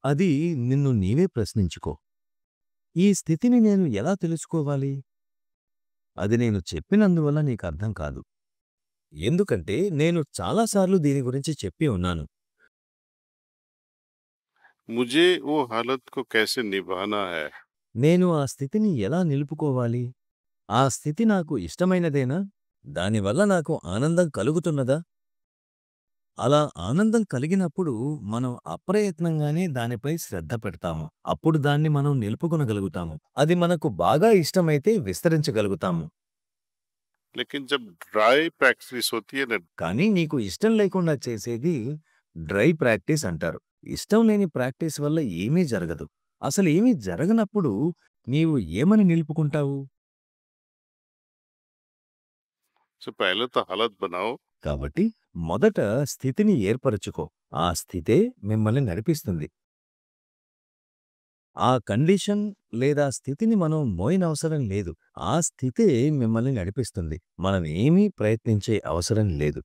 అది నిన్ను నీవే ప్రశ్నించుకో. ఈ స్థితిని నేను ఎలా తెలుసుకోవాలి? అది నేను చెప్పినందువల్ల నీకర్థం కాదు. ఎందుకంటే నేను చాలాసార్లు దీని గురించి చెప్పి ఉన్నాను. मुझे वो हालत को कैसे निभाना है? నేను ఆ స్థితిని ఎలా నిలుపుకోవాలి? ఆ స్థితి నాకు ఇష్టమైనదేనా? దానివల్ల నాకు ఆనందం కలుగుతున్నదా? అలా ఆనందం కలిగినప్పుడు మనం అప్రయత్నంగానే దానిపై శ్రద్ధ పెడతాము. అప్పుడు దాన్ని మనం నిలుపుకొనగలుగుతాము. అది మనకు బాగా ఇష్టమైతే విస్తరించగలుగుతాము. लेकिन जब ड्राई प्रैक्टिस होती है ना, కానీ నీకు ఇష్టం లేకుండా చేసేది డ్రై ప్రాక్టీస్ అంటారు. ఇష్టం లేని ప్రాక్టీస్ వల్ల ఏమీ జరగదు. అసలు ఏమీ జరగనప్పుడు నీవు ఏమని నిలుపుకుంటావు? तो पहले तो हालत बनाओ। కాబట్టి మొదట స్థితిని ఏర్పరచుకో. ఆ స్థితే మిమ్మల్ని నడిపిస్తుంది. ఆ కండిషన్ లేదా స్థితిని మనం మోయనవసరం లేదు. ఆ స్థితే మిమ్మల్ని నడిపిస్తుంది. మనం ఏమీ ప్రయత్నించే అవసరం లేదు.